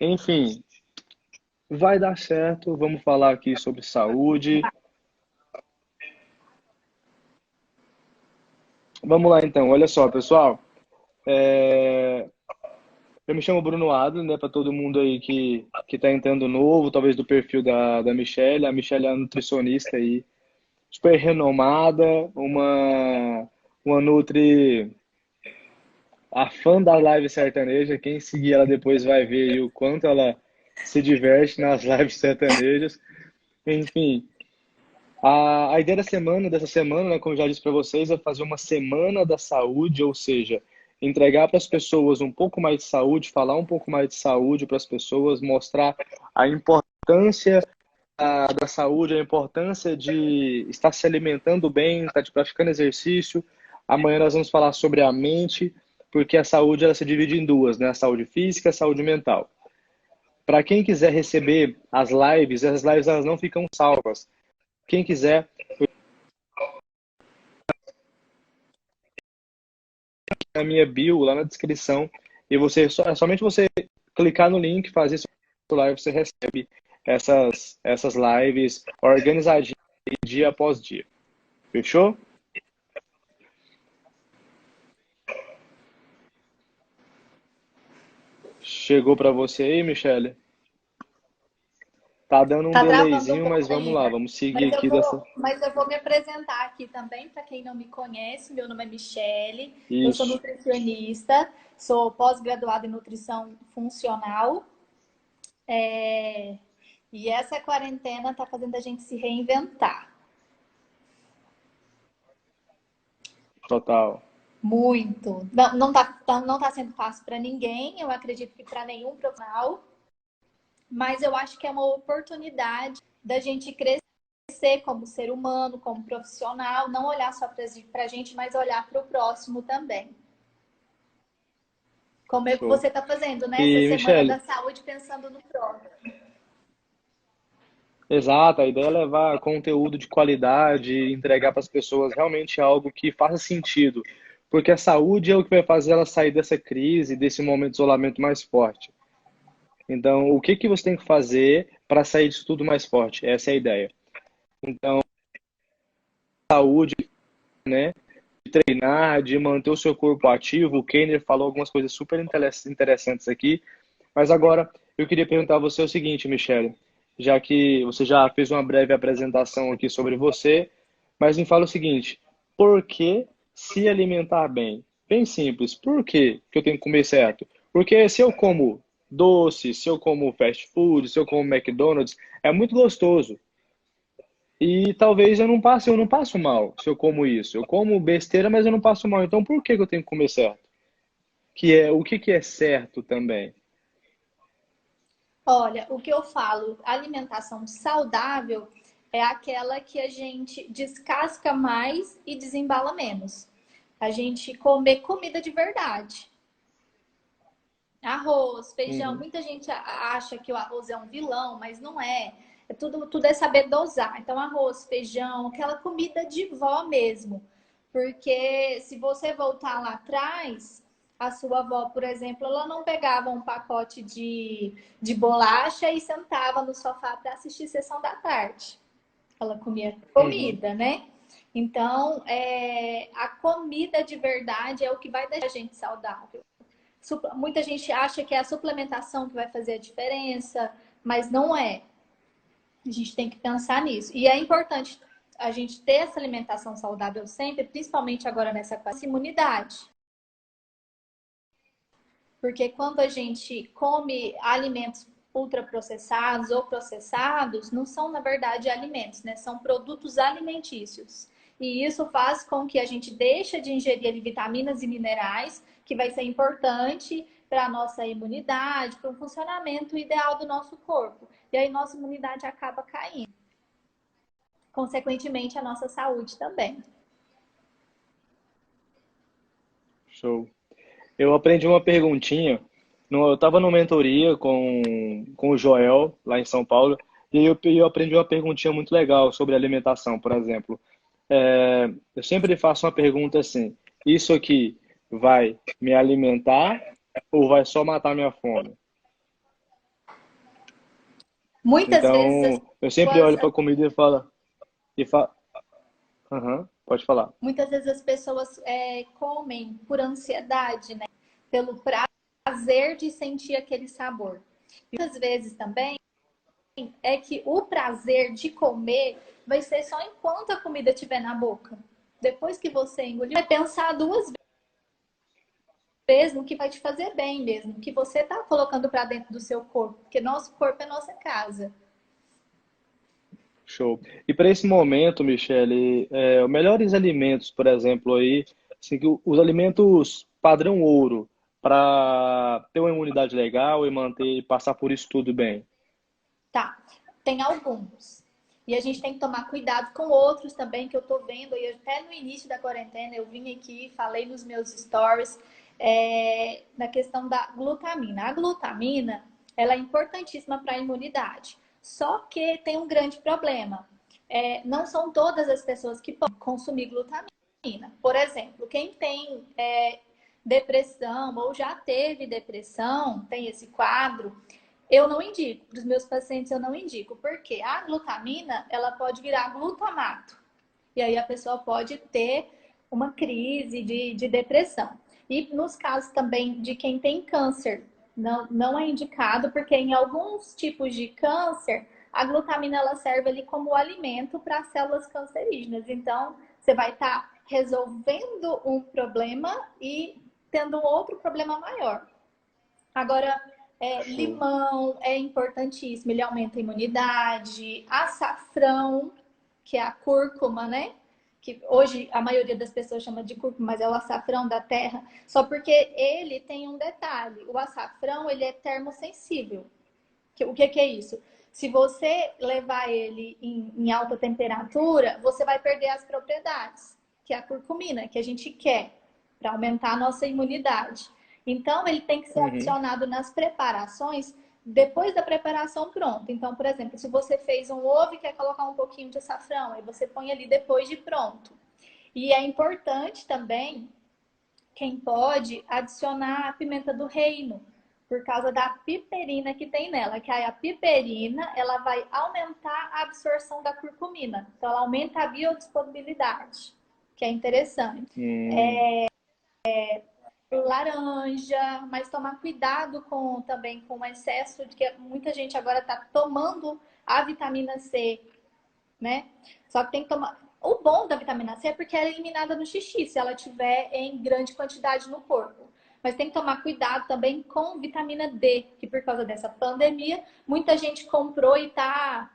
Enfim, vai dar certo. Vamos falar aqui sobre saúde. Vamos lá então. Olha só, pessoal. É, Eu me chamo Bruno Adler, né? Para todo mundo aí que tá entrando novo, talvez do perfil da Michelle. A Michelle é uma nutricionista aí, super renomada, uma nutri, a fã da live sertaneja. Quem seguir ela depois vai ver aí o quanto ela se diverte nas lives sertanejas. Enfim, a ideia dessa semana, né, como eu já disse para vocês, é fazer uma semana da saúde, ou seja, entregar para as pessoas um pouco mais de saúde, falar um pouco mais de saúde para as pessoas, mostrar a importância da saúde, a importância de estar se alimentando bem, estar praticando exercício. Amanhã nós vamos falar sobre a mente, porque a saúde ela se divide em duas, né? A saúde física e a saúde mental. Para quem quiser receber as lives elas não ficam salvas. Quem quiser, na minha bio, lá na descrição, e é somente você clicar no link, fazer seu live, você recebe essas lives organizadinhas dia após dia. Fechou? Chegou para você aí, Michele? Tá dando um Tá travando um delayzinho, pouco mas vamos lá, ainda. vamos seguir aqui dessa. Mas eu vou me apresentar aqui também, para quem não me conhece. Meu nome é Michele, eu sou Isso, nutricionista, sou pós-graduada em nutrição funcional. E essa quarentena tá fazendo a gente se reinventar. total. Muito. Não tá sendo fácil para ninguém, eu acredito que para nenhum profissional, mas eu acho que é uma oportunidade da gente crescer como ser humano, como profissional, não olhar só para a gente, mas olhar para o próximo também. Como é que Show. você está fazendo nessa E, Semana Michele, da Saúde pensando no próximo? exato, a ideia é levar conteúdo de qualidade, entregar para as pessoas realmente algo que faça sentido, porque a saúde é o que vai fazer ela sair dessa crise, desse momento de isolamento mais forte. Então, o que que você tem que fazer para sair disso tudo mais forte? Essa é a ideia. Saúde, né? De treinar, de manter o seu corpo ativo. O Kenner falou algumas coisas super interessantes aqui. Mas agora eu queria perguntar a você o seguinte, Michele, já que você já fez uma breve apresentação aqui sobre você, mas me fala o seguinte: por que se alimentar bem? Bem simples. Por que que eu tenho que comer certo? Porque se eu como doce, se eu como fast food, se eu como McDonald's, é muito gostoso. E talvez eu não passo mal se eu como isso. Eu como besteira, mas eu não passo mal. Então por que que eu tenho que comer certo? Que é o que que é certo também? Olha, o que eu falo, alimentação saudável é aquela que a gente descasca mais e desembala menos. A gente comer comida de verdade. Arroz, feijão. Uhum. Muita gente acha que o arroz é um vilão, mas não é. Tudo é saber dosar. Então, arroz, feijão, aquela comida de vó mesmo. Porque se você voltar lá atrás, a sua avó, por exemplo, ela não pegava um pacote de bolacha e sentava no sofá para assistir sessão da tarde. Ela comia Uhum. comida, né? Então, a comida de verdade é o que vai deixar a gente saudável. Muita gente acha que é a suplementação que vai fazer a diferença, mas não é. A gente tem que pensar nisso. E é importante a gente ter essa alimentação saudável sempre, principalmente agora nessa imunidade. Porque quando a gente come alimentos ultraprocessados ou processados, não são, na verdade, alimentos, né? São produtos alimentícios. E isso faz com que a gente deixe de ingerir ali vitaminas e minerais, que vai ser importante para a nossa imunidade, para o funcionamento ideal do nosso corpo. E aí nossa imunidade acaba caindo. Consequentemente, a nossa saúde também. Show. Eu aprendi uma perguntinha. Eu estava numa mentoria com o Joel, lá em São Paulo, e eu aprendi uma perguntinha muito legal sobre alimentação, por exemplo. Eu sempre faço uma pergunta assim: isso aqui vai me alimentar ou vai só matar minha fome? Muitas vezes as Então, eu sempre pessoas, olho para a comida e falo, aham, pode falar. muitas vezes as pessoas comem por ansiedade, né? Pelo prazer de sentir aquele sabor. Muitas vezes também é que o prazer de comer vai ser só enquanto a comida estiver na boca. Depois que você engolir, vai pensar duas vezes no que vai te fazer bem mesmo, o que você está colocando para dentro do seu corpo, porque nosso corpo é nossa casa. Show. E para esse momento, Michele, os melhores alimentos, por exemplo, aí, assim, os alimentos padrão ouro, para ter uma imunidade legal e manter, passar por isso tudo bem. Tá, tem alguns. E a gente tem que tomar cuidado com outros também, que eu tô vendo. E até no início da quarentena, eu vim aqui, falei nos meus stories, na questão da glutamina. A glutamina, ela é importantíssima para a imunidade. Só que tem um grande problema. Não são todas as pessoas que podem consumir glutamina. Por exemplo, quem tem depressão ou já teve depressão, tem esse quadro, eu não indico, para os meus pacientes eu não indico, porque a glutamina, ela pode virar glutamato. E aí a pessoa pode ter uma crise de depressão. E nos casos também de quem tem câncer, não é indicado, porque em alguns tipos de câncer, a glutamina ela serve ali como alimento para as células cancerígenas. Então, você vai estar resolvendo um problema e tendo um outro problema maior. Agora, Show. limão é importantíssimo, ele aumenta a imunidade. Açafrão, que é a cúrcuma, né? Que hoje a maioria das pessoas chama de cúrcuma, mas é o açafrão da terra. Só porque ele tem um detalhe: o açafrão ele é termossensível. O que é isso? Se você levar ele em alta temperatura, você vai perder as propriedades, que é a curcumina, que a gente quer para aumentar a nossa imunidade. Então, ele tem que ser Uhum. adicionado nas preparações depois da preparação pronta. Então, por exemplo, se você fez um ovo e quer colocar um pouquinho de açafrão, aí você põe ali depois de pronto. E é importante também, quem pode, adicionar a pimenta do reino, por causa da piperina que tem nela, que aí a piperina, ela vai aumentar a absorção da curcumina. Então, ela aumenta a biodisponibilidade, que é interessante. Hum, Laranja, mas tomar cuidado também com o excesso de que muita gente agora está tomando a vitamina C, né? Só que tem que tomar. O bom da vitamina C é porque ela é eliminada no xixi, se ela tiver em grande quantidade no corpo. Mas tem que tomar cuidado também com vitamina D, que por causa dessa pandemia, muita gente comprou e tá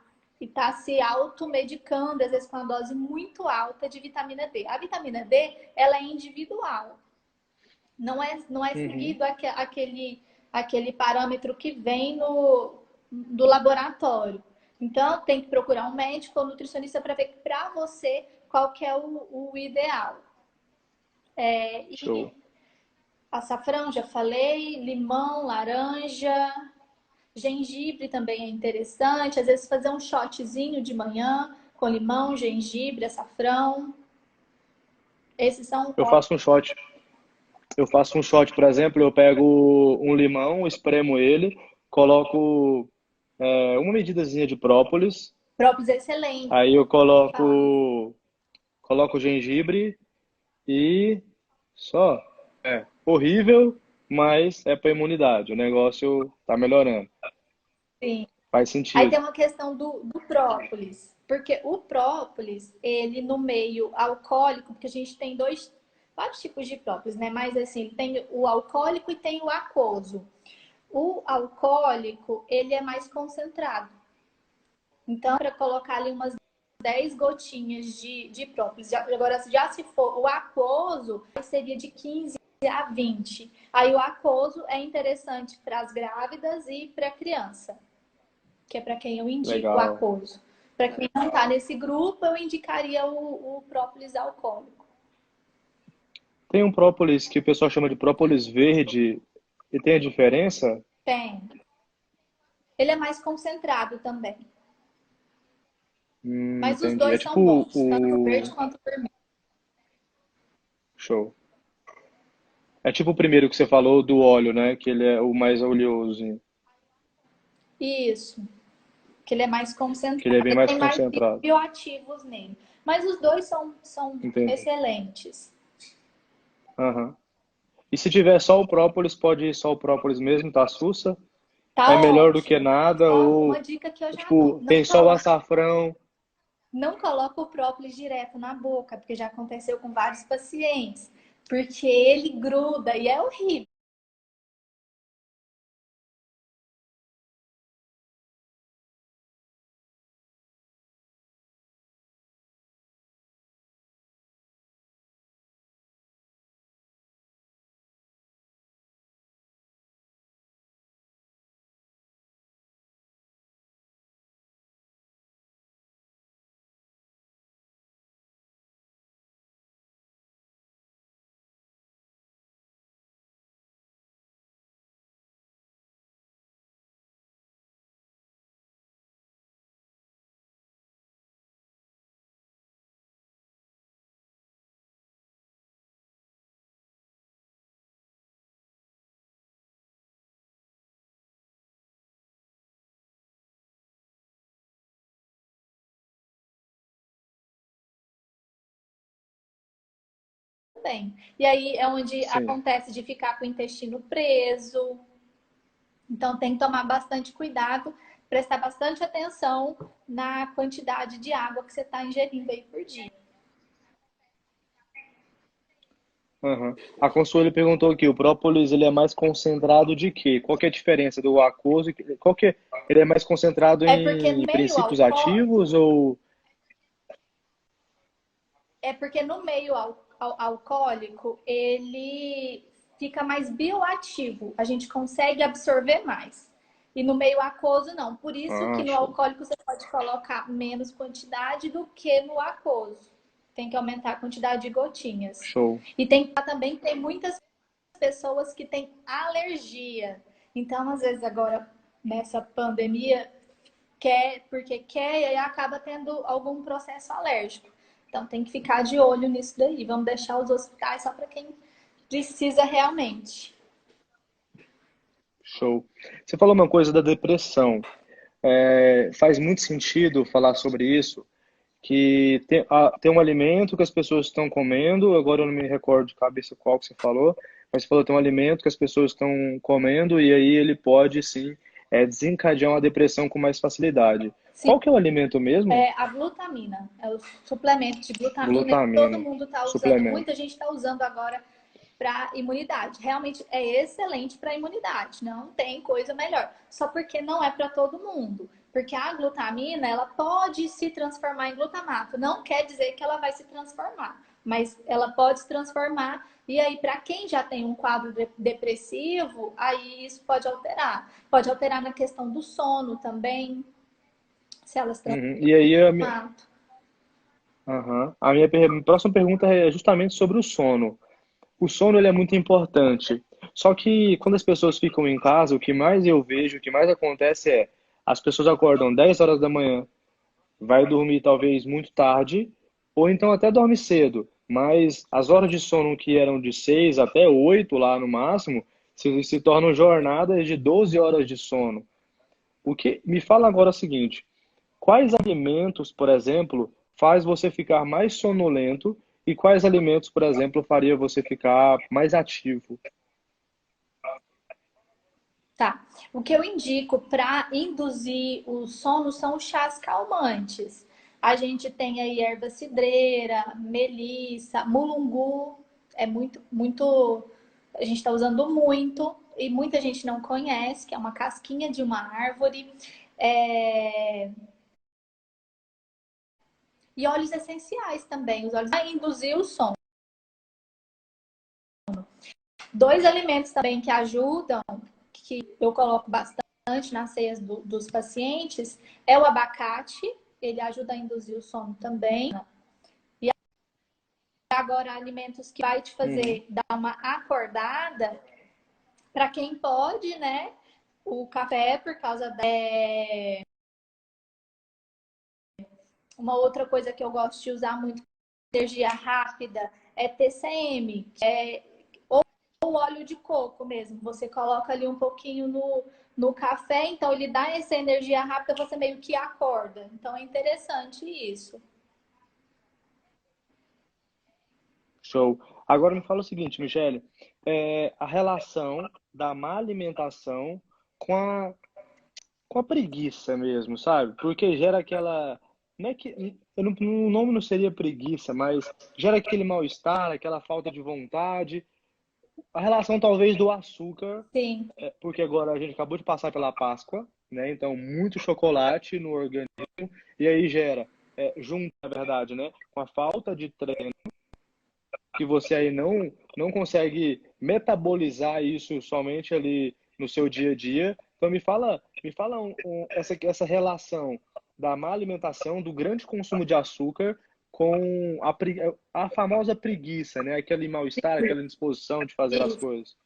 se automedicando, às vezes com uma dose muito alta de vitamina D. A vitamina D, ela é individual. Não é uhum. seguido aquele parâmetro que vem do laboratório. Então, tem que procurar um médico ou nutricionista para ver para você qual que é o ideal. E Show. açafrão, já falei, limão, laranja, gengibre também é interessante. Às vezes fazer um shotzinho de manhã com limão, gengibre, açafrão. Esses são Eu faço um shot. Eu faço um shot, por exemplo, eu pego um limão, espremo ele, coloco uma medidazinha de própolis, próprios excelentes. aí eu Faz. coloco gengibre e só. É horrível, mas é para imunidade. O negócio tá melhorando. Sim. Faz Aí tem sentido. uma questão do própolis, porque o própolis, ele no meio alcoólico, porque a gente tem vários tipos de própolis, né? Mas assim, tem o alcoólico e tem o aquoso. O alcoólico, ele é mais concentrado. Então, para colocar ali umas 10 gotinhas de própolis. Agora, já se for o aquoso, seria de 15 a 20. Aí o aquoso é interessante para as grávidas e para criança, que é para quem eu indico o Legal. aquoso. Para quem não está nesse grupo, eu indicaria o própolis alcoólico. Tem um própolis que o pessoal chama de própolis verde e tem a diferença? Tem. Ele é mais concentrado também. Mas os Entendi. É dois são tipo bons, tanto o verde o. quanto o vermelho. Show. É tipo o primeiro que você falou do óleo, né? Que ele é o mais oleoso. Isso. que ele é mais Que ele é concentrado, bem ele mais tem mais concentrado. bioativos nele. Mas os dois são Entendi. excelentes. Aham. E se tiver só o própolis, pode ir só o própolis mesmo, tá sussa? É Tá melhor do que ótimo. nada, Ó, ou uma dica que eu já dou. tipo, tem só o açafrão. Não coloca o própolis direto na boca, porque já aconteceu com vários pacientes. Porque ele gruda e é horrível. Bem. E aí é onde Sim. acontece de ficar com o intestino preso. Então tem que tomar bastante cuidado, prestar bastante atenção na quantidade de água que você está ingerindo aí por dia. Aham. A Consuelo perguntou aqui, o própolis ele é mais concentrado de quê? Qual que é a diferença do aquoso? Qual que é? Ele é mais concentrado É porque em princípios ativos ou... no meio alcoólico ele fica mais bioativo, a gente consegue absorver mais. E no meio aquoso não. Por isso que Ah, no show. alcoólico você pode colocar menos quantidade do que no aquoso. Tem que aumentar a quantidade de gotinhas. Show. E tem que também tem muitas pessoas que têm alergia. Então, às vezes agora nessa pandemia quer porque quer e aí acaba tendo algum processo alérgico. Então tem que ficar de olho nisso daí. Vamos deixar os hospitais só para quem precisa realmente. Show. Você falou uma coisa da depressão. Faz muito sentido falar sobre isso, que tem um alimento que as pessoas estão comendo, agora eu não me recordo de cabeça qual que você falou, mas você falou que tem um alimento que as pessoas estão comendo e aí ele pode sim desencadear uma depressão com mais facilidade. Sim, Qual que é o alimento mesmo? é a glutamina, é o suplemento de glutamina que todo Glutamina, mundo está usando, suplemento. muita gente está usando agora para imunidade. Realmente é excelente para imunidade, não tem coisa melhor. Só porque não é para todo mundo. Porque a glutamina, ela pode se transformar em glutamato. Não quer dizer que ela vai se transformar, mas ela pode se transformar. E aí, para quem já tem um quadro depressivo, aí isso pode alterar. Pode alterar na questão do sono também, se ela se Uhum. E aí transformar. aham. A minha próxima pergunta é justamente sobre o sono. O sono ele é muito importante. Só que quando as pessoas ficam em casa, o que mais eu vejo, o que mais acontece é as pessoas acordam 10 horas da manhã, vai dormir talvez muito tarde, ou então até dorme cedo. Mas as horas de sono que eram de 6 até 8 lá no máximo, se tornam jornadas de 12 horas de sono. O que me fala agora é o seguinte: quais alimentos, por exemplo, faz você ficar mais sonolento e quais alimentos, por exemplo, faria você ficar mais ativo? Tá. O que eu indico para induzir o sono são os chás calmantes. A gente tem aí erva cidreira, melissa, mulungu. É muito. A gente está usando muito e muita gente não conhece, que é uma casquinha de uma árvore. É, e óleos essenciais também. Os óleos para induzir o sono. Dois alimentos também que ajudam, que eu coloco bastante nas ceias dos pacientes, é o abacate, ele ajuda a induzir o sono também. E agora, alimentos que vai te Uhum. fazer dar uma acordada, para quem pode, né? O café, por causa da. Uma outra coisa que eu gosto de usar muito, energia rápida, é TCM, que é ou óleo de coco mesmo. Você coloca ali um pouquinho no café, então ele dá essa energia rápida, você meio que acorda. Então é interessante isso. Show. Agora me fala o seguinte, Michele, a relação da má alimentação com a preguiça mesmo, sabe? Porque gera aquela. Não é que. O nome não seria preguiça, mas gera aquele mal-estar, aquela falta de vontade. A relação talvez do açúcar, Sim, porque agora a gente acabou de passar pela Páscoa, né? Então, muito chocolate no organismo, e aí gera, junto, na verdade, né? Com a falta de treino, que você aí não consegue metabolizar isso somente ali no seu dia a dia. Então me fala essa relação da má alimentação, do grande consumo de açúcar com a famosa preguiça, né? Aquele mal-estar, aquela indisposição de fazer as isso. coisas.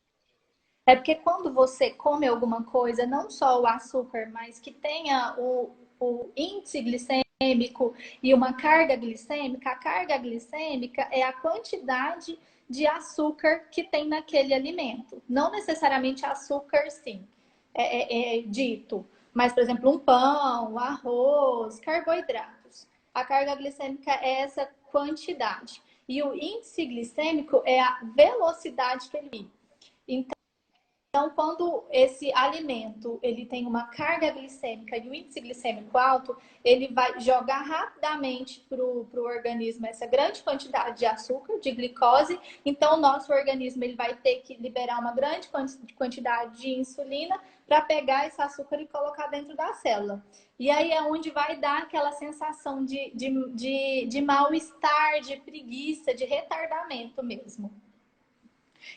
É porque quando você come alguma coisa, não só o açúcar, mas que tenha o índice glicêmico e uma carga glicêmica, a carga glicêmica é a quantidade de açúcar que tem naquele alimento. Não necessariamente açúcar, sim, é dito. Mas, por exemplo, um pão, arroz, carboidratos. A carga glicêmica é essa quantidade. E o índice glicêmico é a velocidade que ele vive. Então, quando esse alimento ele tem uma carga glicêmica e o índice glicêmico alto, ele vai jogar rapidamente para o organismo essa grande quantidade de açúcar, de glicose. Então, o nosso organismo ele vai ter que liberar uma grande quantidade de insulina para pegar esse açúcar e colocar dentro da célula. E aí é onde vai dar aquela sensação de mal-estar, de preguiça, de retardamento mesmo.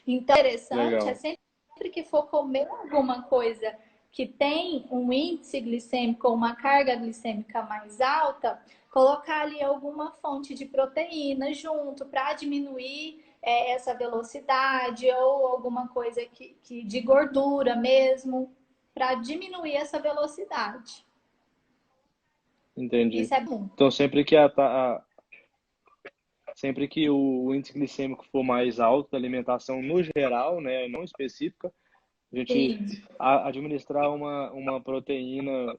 Então, é interessante é Legal. sempre que for comer alguma coisa que tem um índice glicêmico ou uma carga glicêmica mais alta, colocar ali alguma fonte de proteína junto para diminuir essa velocidade ou alguma coisa de gordura mesmo, para diminuir essa velocidade. Entendi. Isso é bom. Então, sempre que o índice glicêmico for mais alto da alimentação no geral, né, não específica, a gente Sim. administrar uma proteína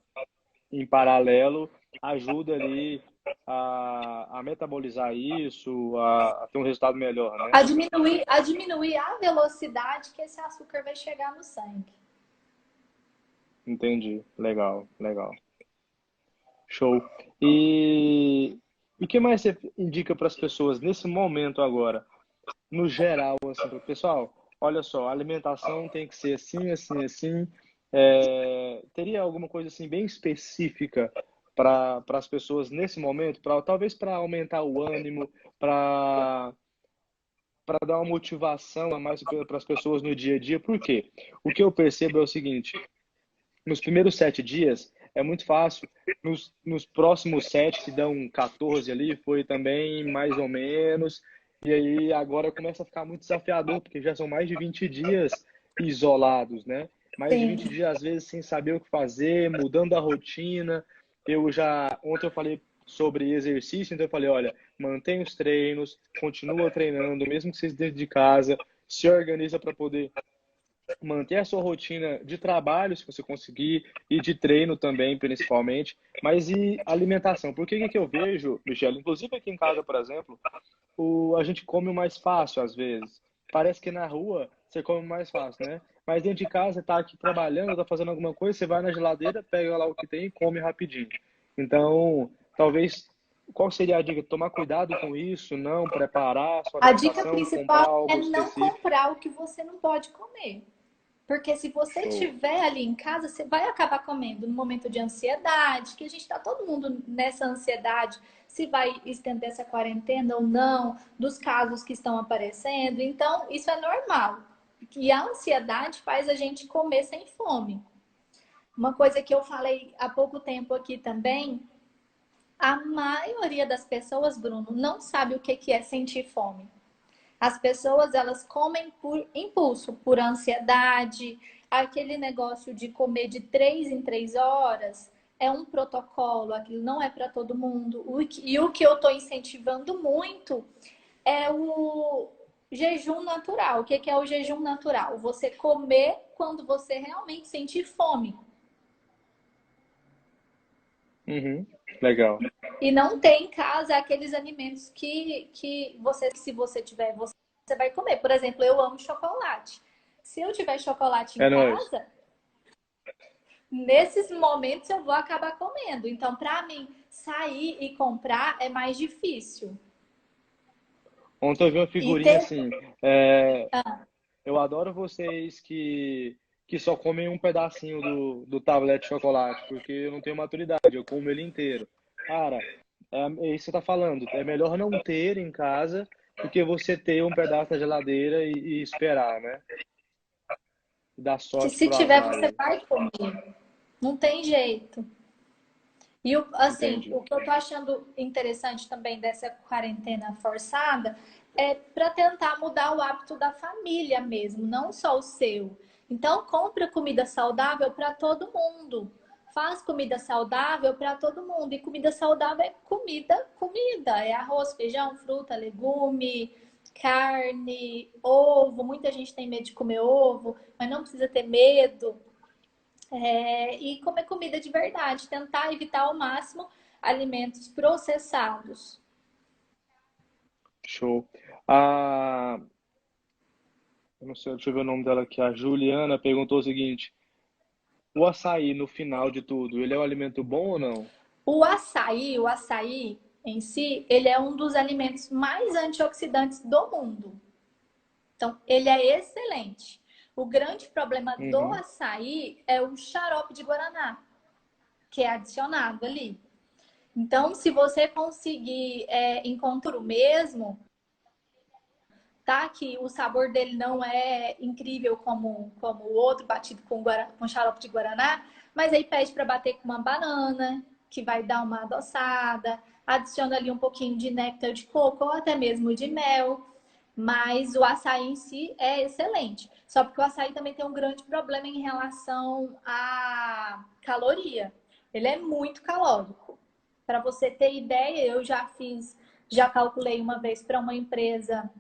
em paralelo ajuda ali a metabolizar isso, a ter um resultado melhor, né? A diminuir a velocidade que esse açúcar vai chegar no sangue. Entendi. Legal, legal. Show. E o que mais você indica para as pessoas nesse momento agora, no geral, assim, pessoal, olha só, a alimentação tem que ser assim, assim, assim. Teria alguma coisa assim bem específica para as pessoas nesse momento, talvez para aumentar o ânimo, para dar uma motivação a mais para as pessoas no dia a dia? Por quê? O que eu percebo é o seguinte: nos primeiros 7 dias é muito fácil. Nos próximos 7, que dão 14 ali, foi também mais ou menos. E aí agora começa a ficar muito desafiador, porque já são mais de 20 dias isolados, né? Mais de 20 Sim. dias, às vezes, sem saber o que fazer, mudando a rotina. Ontem eu falei sobre exercício, então eu falei, olha, mantém os treinos, continua treinando, mesmo que seja dentro de casa, se organiza para poder manter a sua rotina de trabalho, se você conseguir, e de treino também, principalmente, mas e alimentação? Porque o que que eu vejo, Michelle, inclusive aqui em casa, por exemplo, a gente come o mais fácil às vezes. Parece que na rua você come mais fácil, né? Mas dentro de casa, tá aqui trabalhando, tá fazendo alguma coisa, você vai na geladeira, pega lá o que tem e come rapidinho. Então, talvez, qual seria a dica? Tomar cuidado com isso, não preparar a sua A dica alimentação, comprar principal é algo não específico. comprar o que você não pode comer. Porque se você Show. estiver ali em casa, você vai acabar comendo no momento de ansiedade, que a gente está todo mundo nessa ansiedade, se vai estender essa quarentena ou não, dos casos que estão aparecendo. Então, isso é normal. E a ansiedade faz a gente comer sem fome. Uma coisa que eu falei há pouco tempo aqui também, a maioria das pessoas, Bruno, não sabe o que é sentir fome. As pessoas, elas comem por impulso, por ansiedade, aquele negócio de comer de 3 em 3 horas é um protocolo, aquilo não é para todo mundo. E o que eu estou incentivando muito é o jejum natural. O que é o jejum natural? Você comer quando você realmente sentir fome. Uhum. Legal. E não ter em casa aqueles alimentos que você, se você tiver, você vai comer. Por exemplo, eu amo chocolate. Se eu tiver chocolate em É nóis. casa, nesses momentos eu vou acabar comendo. Então, para mim, sair e comprar é mais difícil. Ontem eu vi uma E figurinha ter. assim. Eu adoro vocês que só comem um pedacinho do tablete de chocolate, porque eu não tenho maturidade, eu como ele inteiro. Cara, é isso que você tá falando. É melhor não ter em casa do que você ter um pedaço na geladeira e esperar, né? E dar Que sorte se pro tiver, azar você aí. vai comer. Não tem jeito. E assim, Entendi. o que eu tô achando interessante também dessa quarentena forçada é para tentar mudar o hábito da família mesmo, não só o seu. Então, compra comida saudável para todo mundo. Faz comida saudável para todo mundo. E comida saudável é comida, comida. É arroz, feijão, fruta, legume, carne, ovo. Muita gente tem medo de comer ovo, mas não precisa ter medo. E comer comida de verdade, tentar evitar ao máximo alimentos processados. Show. Eu não sei, deixa eu ver o nome dela aqui. A Juliana perguntou o seguinte: o açaí no final de tudo, ele é um alimento bom ou não? O açaí em si, ele é um dos alimentos mais antioxidantes do mundo. Então, ele é excelente. O grande problema do Uhum. açaí é o xarope de guaraná, que é adicionado ali. Então, se você conseguir encontrar o mesmo, tá? Que o sabor dele não é incrível como o outro, batido com xarope de guaraná, mas aí pede para bater com uma banana, que vai dar uma adoçada, adiciona ali um pouquinho de néctar de coco ou até mesmo de mel, mas o açaí em si é excelente. Só porque o açaí também tem um grande problema em relação à caloria. Ele é muito calórico. Para você ter ideia, eu já calculei uma vez para uma empresa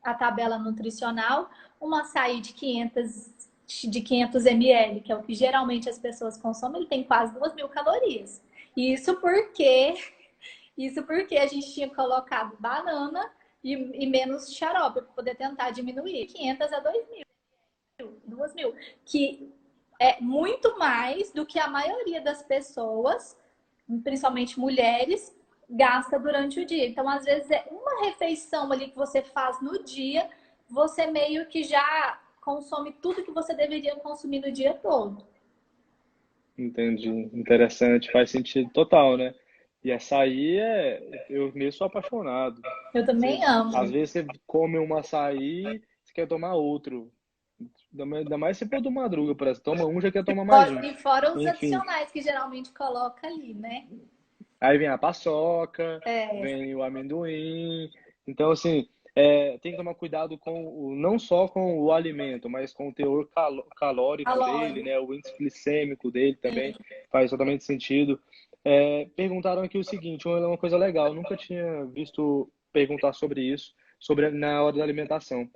a tabela nutricional, um açaí de 500 ml, que é o que geralmente as pessoas consomem, ele tem quase 2.000 calorias. E isso porque a gente tinha colocado banana e menos xarope para poder tentar diminuir 500 a 2.000, que é muito mais do que a maioria das pessoas, principalmente mulheres, gasta durante o dia. Então, às vezes, é uma refeição ali que você faz no dia, você meio que já consome tudo que você deveria consumir no dia todo. Entendi. Interessante. Faz sentido total, né? E açaí eu mesmo sou apaixonado. Eu também Às amo. vezes você come um açaí, você quer tomar outro. Ainda mais se for do madruga, parece. Toma um, já quer tomar mais um. E fora os Enfim. adicionais que geralmente coloca ali, né? Aí vem a paçoca, É, vem o amendoim. Então, assim, tem que tomar cuidado não só com o alimento, mas com o teor calórico dele, calórico. né? O índice glicêmico dele também faz totalmente sentido. Perguntaram aqui o seguinte, uma coisa legal, eu nunca tinha visto perguntar sobre isso, sobre na hora da alimentação.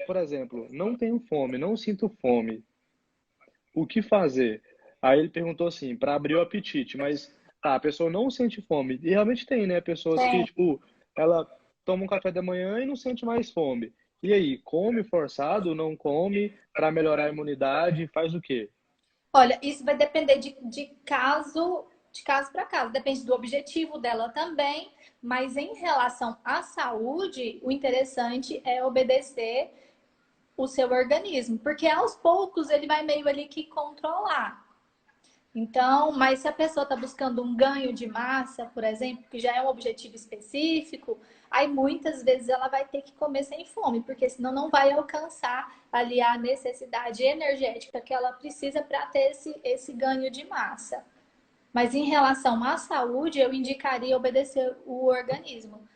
Por exemplo, não tenho fome, não sinto fome. O que fazer? Aí ele perguntou assim, para abrir o apetite, mas tá, a pessoa não sente fome. E realmente tem, né? Pessoas que, É. tipo, ela toma um café da manhã e não sente mais fome. E aí, come forçado, não come, para melhorar a imunidade, faz o quê? Olha, isso vai depender de caso para caso, depende do objetivo dela também, mas em relação à saúde, o interessante é obedecer o seu organismo, porque aos poucos ele vai meio ali que controlar. Então, mas se a pessoa está buscando um ganho de massa, por exemplo, que já é um objetivo específico, aí muitas vezes ela vai ter que comer sem fome, porque senão não vai alcançar ali a necessidade energética que ela precisa para ter esse ganho de massa. Mas em relação à saúde, eu indicaria obedecer o organismo.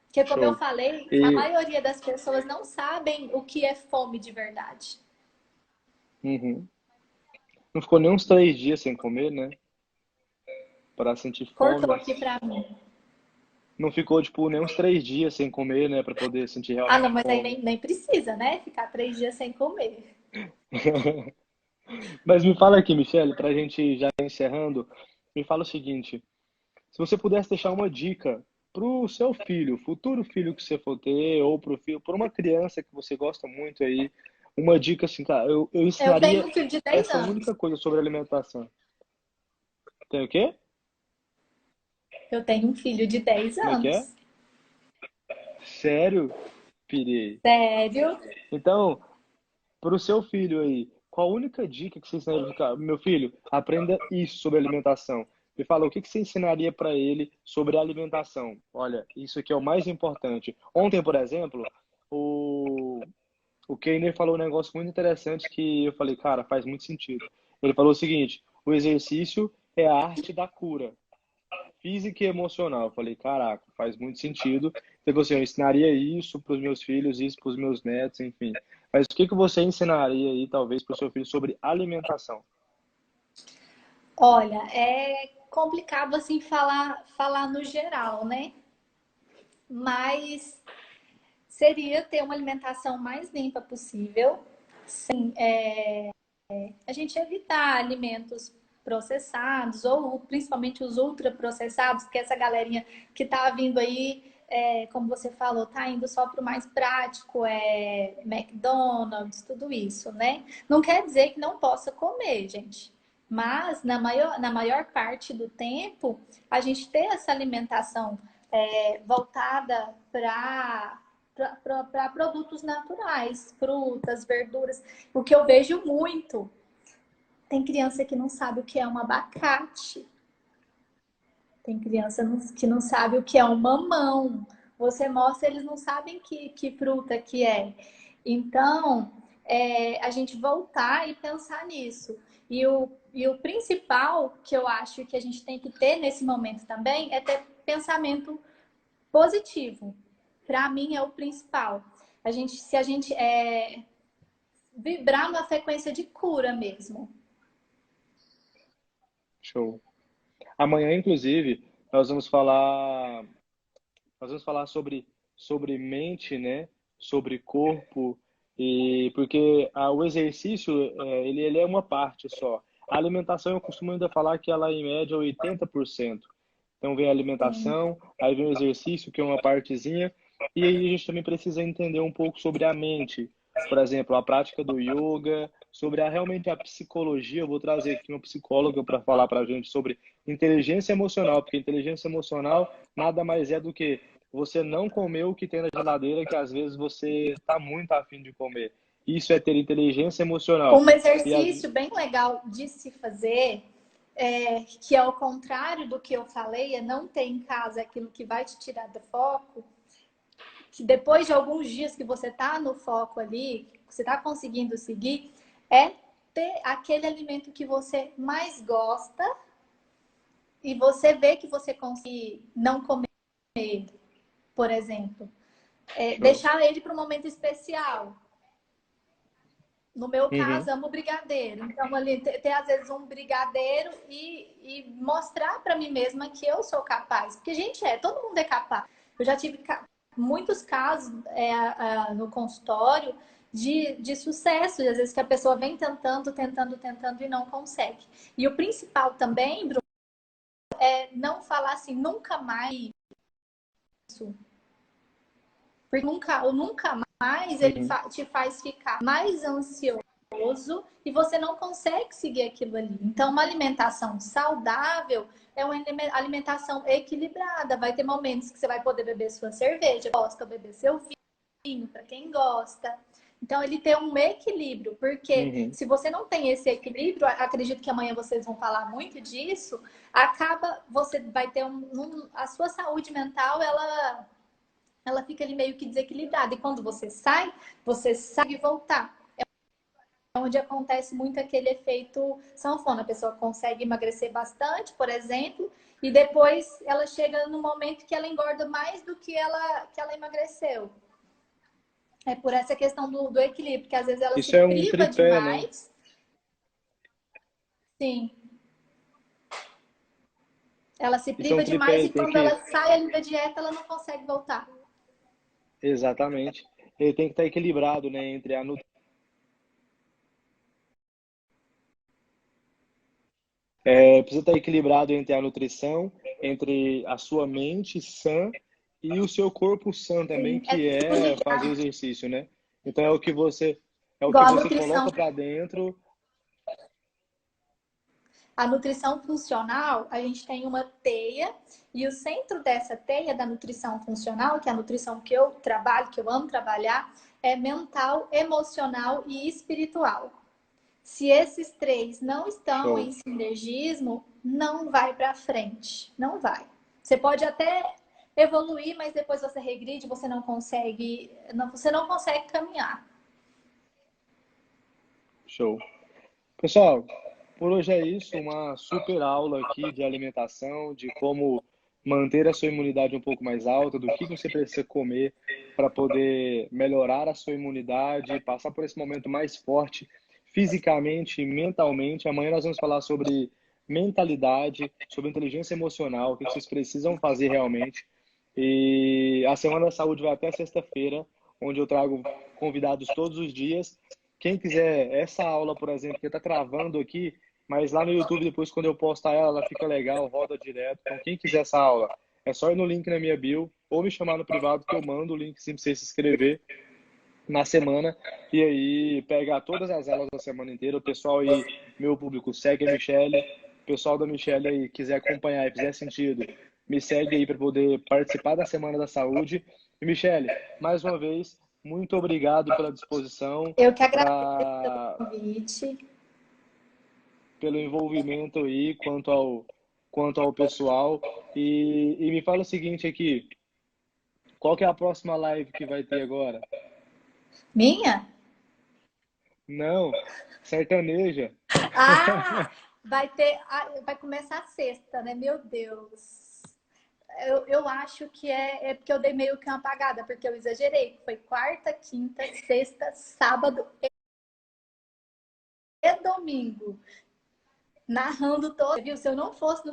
Porque, como eu Show. falei, a E maioria das pessoas não sabem o que é fome de verdade. uhum. Não ficou nem uns 3 dias sem comer, né? Para sentir Cortou fome. aqui para mim. não ficou, tipo, nem uns 3 dias sem comer, né? Pra poder sentir Ah, não, realmente mas aí fome. nem precisa, né? Ficar 3 dias sem comer. Mas me fala aqui, Michele, pra gente já ir encerrando, me fala o seguinte. Se você pudesse deixar uma dica pro seu filho, futuro filho que você for ter, ou pro filho, por uma criança que você gosta muito aí, uma dica assim, cara, eu Eu tenho ensinaria um filho de 10 essa anos. única coisa sobre alimentação. Tem o quê? Eu tenho um filho de 10 Como é que é? anos. Sério? Pirei. Sério? Então, pro seu filho aí, qual a única dica que você ensinaria? Cara, meu filho, aprenda isso sobre alimentação. Me fala, o que que você ensinaria para ele sobre alimentação? Olha, isso aqui é o mais importante. Ontem, por exemplo, o O Keiner falou um negócio muito interessante que eu falei, cara, faz muito sentido. Ele falou o seguinte: o exercício é a arte da cura, física e emocional. Eu falei, caraca, faz muito sentido. Então, assim, eu ensinaria isso para os meus filhos, isso para os meus netos, enfim. Mas o que que você ensinaria aí, talvez, para o seu filho sobre alimentação? Olha, é complicado assim falar no geral, né? Mas seria ter uma alimentação mais limpa possível, sem a gente evitar alimentos processados ou principalmente os ultraprocessados, porque essa galerinha que tá vindo aí, como você falou, tá indo só para o mais prático, McDonald's, tudo isso, né? Não quer dizer que não possa comer, gente. Mas na maior parte do tempo, a gente ter essa alimentação voltada para produtos naturais, frutas, verduras. O que eu vejo muito, tem criança que não sabe o que é um abacate, tem criança que não sabe o que é um mamão. Você mostra, eles não sabem que fruta que é. Então, a gente voltar e pensar nisso. E o principal que eu acho que a gente tem que ter nesse momento também é ter pensamento positivo. Para mim é o principal. Se a gente vibrar numa frequência de cura mesmo. Show. Amanhã, inclusive, nós vamos falar sobre mente, né? Sobre corpo e porque o exercício ele é uma parte só. A alimentação eu costumo ainda falar que ela em média é 80%. Então vem a Sim. alimentação, aí vem o exercício, que é uma partezinha, e aí a gente também precisa entender um pouco sobre a mente. Por exemplo, a prática do yoga, sobre realmente a psicologia. Eu vou trazer aqui uma psicóloga para falar para a gente sobre inteligência emocional, porque inteligência emocional nada mais é do que você não comer o que tem na geladeira, que às vezes você está muito afim de comer. Isso é ter inteligência emocional. Um E às... exercício bem legal de se fazer, que é ao contrário do que eu falei, é não ter em casa aquilo que vai te tirar do foco, que depois de alguns dias que você está no foco ali, você está conseguindo seguir, é ter aquele alimento que você mais gosta e você vê que você consegue não comer ele, por exemplo. Show. Deixar ele para um momento especial. No meu Uhum. caso, amo brigadeiro. Então, ali, ter às vezes um brigadeiro e mostrar para mim mesma que eu sou capaz. Porque, gente, todo mundo é capaz. Eu já tive muitos casos no consultório de sucesso, e às vezes que a pessoa vem tentando, tentando, tentando e não consegue. E o principal também, Bruno, é não falar assim, nunca mais isso. Porque o nunca mais ele Uhum. te faz ficar mais ansioso e você não consegue seguir aquilo ali. Então, uma alimentação saudável é uma alimentação equilibrada. Vai ter momentos que você vai poder beber sua cerveja, gosta beber seu vinho, para quem gosta. Então, ele tem um equilíbrio, porque Uhum. se você não tem esse equilíbrio, acredito que amanhã vocês vão falar muito disso, você vai ter a sua saúde mental, ela fica ali meio que desequilibrada. E quando você sabe voltar. É onde acontece muito aquele efeito sanfona. A pessoa consegue emagrecer bastante, por exemplo, e depois ela chega no momento que ela engorda mais do que ela emagreceu. É por essa questão do equilíbrio, que às vezes ela se Isso é um priva tripé, né? demais. Sim, Ela se Isso é um priva tripé, demais ele e tem quando que... ela sai ali da dieta, ela não consegue voltar. Exatamente. Ele tem que estar equilibrado, né, entre a precisa estar equilibrado entre a nutrição, entre a sua mente sã e o seu corpo sã também, Sim, é que tudo é fazer ligado. exercício, né? Então é o que Igual você coloca para dentro. a nutrição funcional, a gente tem uma teia e o centro dessa teia da nutrição funcional, que é a nutrição que eu trabalho, que eu amo trabalhar, é mental, emocional e espiritual. Se esses três não estão em Show. sinergismo, não vai para frente, não vai. Você pode até evoluir, mas depois você regride, você não consegue caminhar. Show. Pessoal, por hoje é isso, uma super aula aqui de alimentação, de como manter a sua imunidade um pouco mais alta, do que você precisa comer para poder melhorar a sua imunidade, passar por esse momento mais forte fisicamente e mentalmente. Amanhã nós vamos falar sobre mentalidade, sobre inteligência emocional, o que vocês precisam fazer realmente. E a Semana da Saúde vai até sexta-feira, onde eu trago convidados todos os dias. Quem quiser essa aula, por exemplo, que está travando aqui, mas lá no YouTube, depois, quando eu postar ela, ela fica legal, roda direto. Então, quem quiser essa aula, é só ir no link na minha bio ou me chamar no privado que eu mando o link sim, para você se inscrever na semana e aí pegar todas as aulas da semana inteira. O pessoal aí, meu público, segue a Michelle. O pessoal da Michelle aí quiser acompanhar e fizer sentido, me segue aí para poder participar da Semana da Saúde. E Michelle, mais uma vez, muito obrigado pela disposição, Eu que agradeço pelo pra, convite. pelo envolvimento aí quanto ao pessoal. E me fala o seguinte aqui, qual que é a próxima live que vai ter agora? Minha? Não, sertaneja. Ah, vai começar a sexta, né? Meu Deus. Eu acho que é porque eu dei meio que uma apagada, porque eu exagerei. Foi quarta, quinta, sexta, sábado e domingo. Narrando todo, viu? Se eu não fosse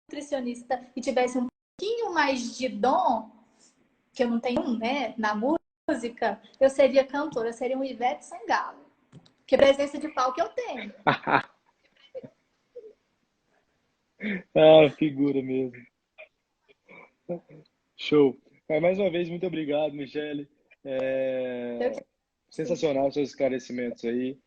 nutricionista e tivesse um pouquinho mais de dom, que eu não tenho, né, na música, eu seria cantora, eu seria um Ivete Sangalo. Que presença de palco eu tenho. Ah, figura mesmo. Show. Mas, mais uma vez, muito obrigado, Michele. Eu que... Sensacional os seus esclarecimentos aí.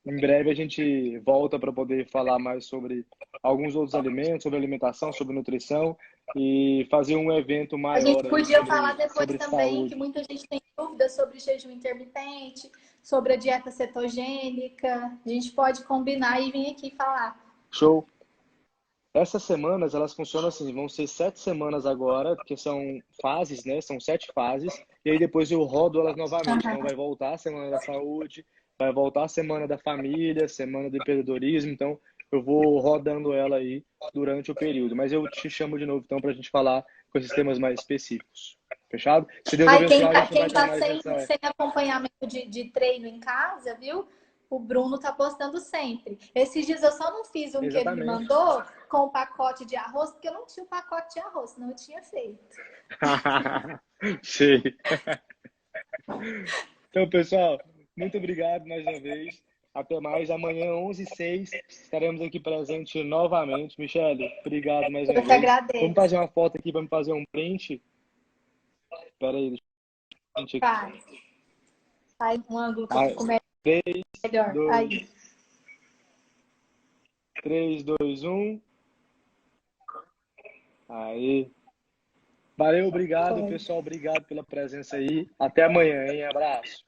Em breve a gente volta para poder falar mais sobre alguns outros alimentos, sobre alimentação, sobre nutrição e fazer um evento A gente maior aí podia falar depois sobre também que saúde. muita gente tem dúvidas sobre jejum intermitente, sobre a dieta cetogênica. A gente pode combinar e vir aqui falar. Show. Essas semanas, elas funcionam assim, vão ser 7 semanas agora, que são fases, né? São 7 fases, e aí depois eu rodo elas novamente. Então vai Uhum. voltar a Semana da Saúde, vai voltar a Semana da Família, Semana do Empreendedorismo, então eu vou rodando ela aí durante o período. Mas eu te chamo de novo, então, para a gente falar com esses temas mais específicos. Fechado? Se Deus Aí abençoar, a gente não vai quem estar tá mais nessa... sem acompanhamento de treino em casa, viu? O Bruno tá postando sempre. Esses dias eu só não fiz um que ele me Exatamente. mandou com o pacote de arroz, porque eu não tinha o pacote de arroz, senão eu tinha feito. Sei. Então, pessoal, muito obrigado mais uma vez. Até mais. Amanhã, 11h06, estaremos aqui presente novamente. Michele, obrigado mais uma Eu que vez. Vamos agradeço. fazer uma foto aqui para me fazer um print. Espera aí, deixa eu print aqui. Faz. Aí um ângulo que eu Ah, fico 3, melhor. 2, Aí. 3, 2, 1. Aí. Valeu, obrigado, Foi. pessoal. Obrigado pela presença aí. Até amanhã, hein? Abraço.